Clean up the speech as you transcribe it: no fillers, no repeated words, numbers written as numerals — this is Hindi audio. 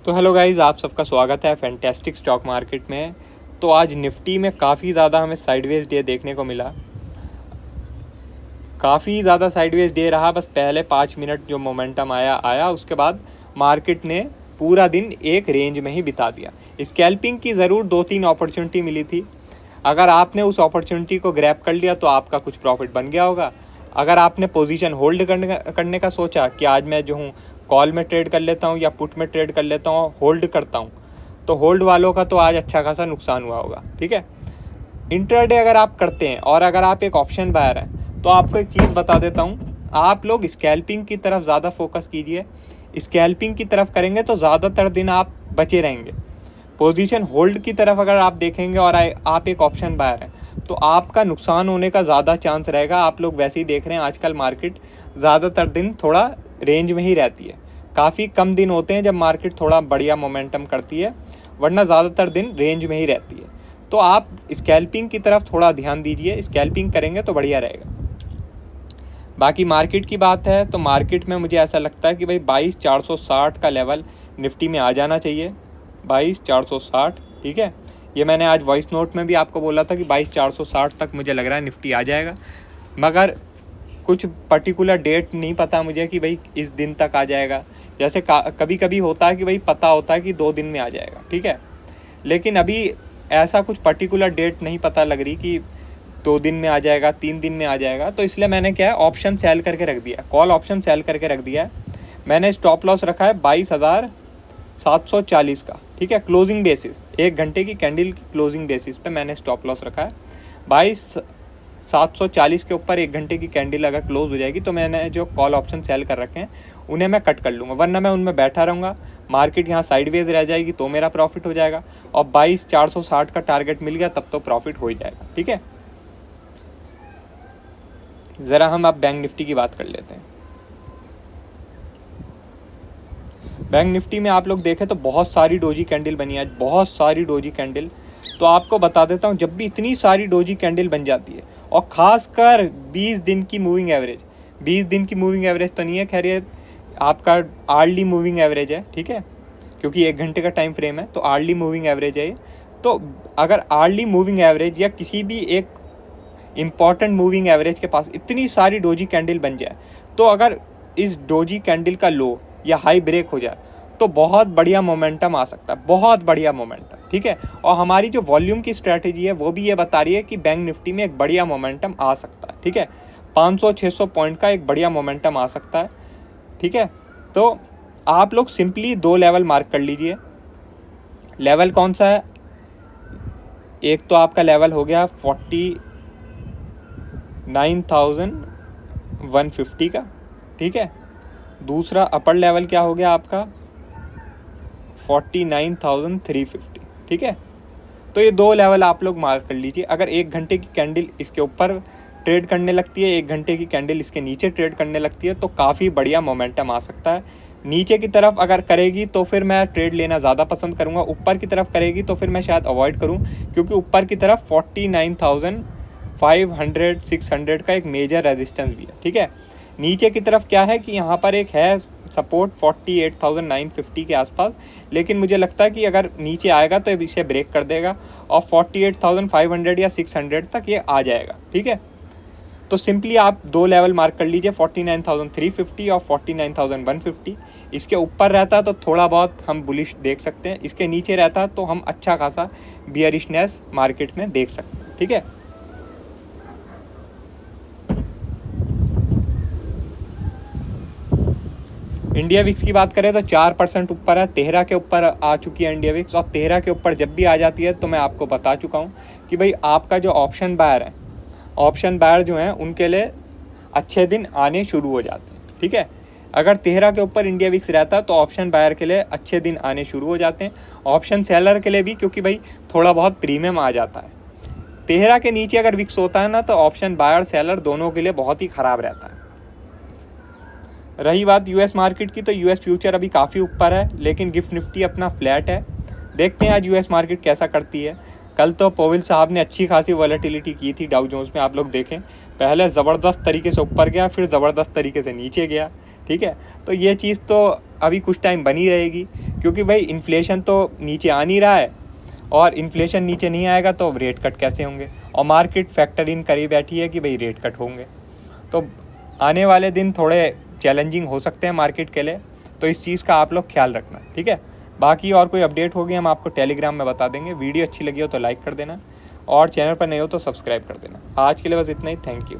तो हेलो गाइस, आप सबका स्वागत है फैंटेस्टिक स्टॉक मार्केट में। तो आज निफ्टी में काफ़ी ज़्यादा हमें साइडवेज डे देखने को मिला। काफ़ी ज़्यादा साइडवेज डे रहा। बस पहले 5 मिनट जो मोमेंटम आया उसके बाद मार्केट ने पूरा दिन एक रेंज में ही बिता दिया। स्कैल्पिंग की ज़रूर 2-3 अपॉर्चुनिटी मिली थी। अगर आपने उस अपॉर्चुनिटी को ग्रैब कर लिया तो आपका कुछ प्रॉफिट बन गया होगा। अगर आपने पोजीशन होल्ड करने का सोचा कि आज मैं जो हूँ कॉल में ट्रेड कर लेता हूँ या पुट में ट्रेड कर लेता हूँ, होल्ड करता हूँ, तो होल्ड वालों का तो आज अच्छा खासा नुकसान हुआ होगा। ठीक है, इंट्राडे अगर आप करते हैं और अगर आप एक ऑप्शन बायर हैं तो आपको एक चीज़ बता देता हूँ, आप लोग स्कैल्पिंग की तरफ ज़्यादा फोकस कीजिए। स्कैल्पिंग की तरफ करेंगे तो ज़्यादातर दिन आप बचे रहेंगे। पोजीशन होल्ड की तरफ अगर आप देखेंगे और आप एक ऑप्शन बायर हैं तो आपका नुकसान होने का ज़्यादा चांस रहेगा। आप लोग वैसे ही देख रहे हैं आजकल मार्केट ज़्यादातर दिन थोड़ा रेंज में ही रहती है। काफ़ी कम दिन होते हैं जब मार्केट थोड़ा बढ़िया मोमेंटम करती है, वरना ज़्यादातर दिन रेंज में ही रहती है। तो आप स्कैल्पिंग की तरफ थोड़ा ध्यान दीजिए, स्कैल्पिंग करेंगे तो बढ़िया रहेगा। बाकी मार्केट की बात है तो मार्केट में मुझे ऐसा लगता है कि भाई 22,460 का लेवल निफ्टी में आ जाना चाहिए। 22,460, ठीक है। ये मैंने आज वॉइस नोट में भी आपको बोला था कि 22,460 तक मुझे लग रहा है निफ्टी आ जाएगा, मगर कुछ पर्टिकुलर डेट नहीं पता मुझे कि भाई इस दिन तक आ जाएगा। जैसे कभी कभी होता है कि भाई पता होता है कि 2 दिन में आ जाएगा, ठीक है, लेकिन अभी ऐसा कुछ पर्टिकुलर डेट नहीं पता लग रही कि 2 दिन में आ जाएगा, 3 दिन में आ जाएगा। तो इसलिए मैंने क्या है, ऑप्शन सेल करके रख दिया, कॉल ऑप्शन सेल करके रख दिया है। मैंने स्टॉप लॉस रखा है 22,740 का, ठीक है, क्लोजिंग बेसिस, 1 घंटे की कैंडल की क्लोजिंग बेसिस पे मैंने स्टॉप लॉस रखा है 22,740 के ऊपर 1 घंटे की कैंडल अगर क्लोज हो जाएगी तो मैंने जो कॉल ऑप्शन सेल कर रखे हैं उन्हें मैं कट कर लूँगा, वरना मैं उनमें बैठा रहूँगा। मार्केट यहाँ साइडवेज रह जाएगी तो मेरा प्रॉफिट हो जाएगा, और 22,460 का टारगेट मिल गया तब तो प्रॉफिट हो ही जाएगा। ठीक है, ज़रा हम अब बैंक निफ्टी की बात कर लेते हैं। बैंक निफ्टी में आप लोग देखें तो बहुत सारी डोजी कैंडल बनी है, बहुत सारी डोजी कैंडल। तो आपको बता देता हूँ, जब भी इतनी सारी डोजी कैंडल बन जाती है और ख़ासकर 20 दिन की मूविंग एवरेज, 20 दिन की मूविंग एवरेज तो नहीं है, खैर ये आपका आर्ली मूविंग एवरेज है, ठीक है, क्योंकि 1 घंटे का टाइम फ्रेम है तो आर्ली मूविंग एवरेज है ये। तो अगर आर्ली मूविंग एवरेज या किसी भी एक इम्पॉर्टेंट मूविंग एवरेज के पास इतनी सारी डोजी कैंडल बन जाए, तो अगर इस डोजी कैंडल का लो या हाई ब्रेक हो जाए तो बहुत बढ़िया मोमेंटम आ सकता है, बहुत बढ़िया मोमेंटम, ठीक है। और हमारी जो वॉल्यूम की स्ट्रैटेजी है वो भी ये बता रही है कि बैंक निफ्टी में एक बढ़िया मोमेंटम आ सकता है, ठीक है, 500-600 पॉइंट का एक बढ़िया मोमेंटम आ सकता है, ठीक है। तो आप लोग सिंपली 2 लेवल मार्क कर लीजिए। लेवल कौन सा है? एक तो आपका लेवल हो गया 49,150 का, ठीक है। दूसरा अपर लेवल क्या हो गया आपका 49,350, ठीक है। तो ये 2 लेवल आप लोग मार्क कर लीजिए। अगर 1 घंटे की कैंडल इसके ऊपर ट्रेड करने लगती है, 1 घंटे की कैंडल इसके नीचे ट्रेड करने लगती है, तो काफ़ी बढ़िया मोमेंटम आ सकता है। नीचे की तरफ अगर करेगी तो फिर मैं ट्रेड लेना ज़्यादा पसंद करूँगा, ऊपर की तरफ करेगी तो फिर मैं शायद अवॉइड करूँ, क्योंकि ऊपर की तरफ 49,500-600 का एक मेजर रेजिस्टेंस भी है, ठीक है। नीचे की तरफ क्या है कि यहाँ पर एक है सपोर्ट 48,950 के आसपास, लेकिन मुझे लगता है कि अगर नीचे आएगा तो इसे ब्रेक कर देगा और 48,500 या 600 तक ये आ जाएगा, ठीक है। तो सिंपली आप 2 लेवल मार्क कर लीजिए, 49,350 और 49,150। इसके ऊपर रहता तो थोड़ा बहुत हम बुलिश देख सकते हैं, इसके नीचे रहता तो हम अच्छा खासा बियरिशनेस मार्केट में देख सकते हैं, ठीक है। इंडिया विक्स की बात करें तो 4% ऊपर है, 13 के ऊपर आ चुकी है इंडिया विक्स। और 13 के ऊपर जब भी आ जाती है तो मैं आपको बता चुका हूँ कि भाई आपका जो ऑप्शन बायर है, ऑप्शन बायर जो हैं उनके लिए अच्छे दिन आने शुरू हो जाते हैं, ठीक है। अगर 13 के ऊपर इंडिया विक्स रहता है तो ऑप्शन बायर के लिए अच्छे दिन आने शुरू हो जाते हैं, ऑप्शन सेलर के लिए भी, क्योंकि भाई थोड़ा बहुत प्रीमियम आ जाता है। 13 के नीचे अगर विक्स होता है ना तो ऑप्शन बायर सेलर दोनों के लिए बहुत ही ख़राब रहता है। रही बात यूएस मार्केट की, तो यूएस फ्यूचर अभी काफ़ी ऊपर है, लेकिन गिफ्ट निफ्टी अपना फ्लैट है। देखते हैं आज यूएस मार्केट कैसा करती है। कल तो पोवेल साहब ने अच्छी खासी वॉलेटिलिटी की थी डाउ जोन्स में, आप लोग देखें, पहले ज़बरदस्त तरीके से ऊपर गया, फिर ज़बरदस्त तरीके से नीचे गया, ठीक है। तो ये चीज़ तो अभी कुछ टाइम बनी रहेगी, क्योंकि भाई इन्फ्लेशन तो नीचे आ नहीं रहा है, और इन्फ्लेशन नीचे नहीं आएगा तो रेट कट कैसे होंगे, और मार्केट फैक्टर इन करी बैठी है कि भाई रेट कट होंगे। तो आने वाले दिन थोड़े चैलेंजिंग हो सकते हैं मार्केट के लिए, तो इस चीज़ का आप लोग ख्याल रखना, ठीक है। बाकी और कोई अपडेट होगी हम आपको टेलीग्राम में बता देंगे। वीडियो अच्छी लगी हो तो लाइक कर देना, और चैनल पर नए हो तो सब्सक्राइब कर देना। आज के लिए बस इतना ही, थैंक यू।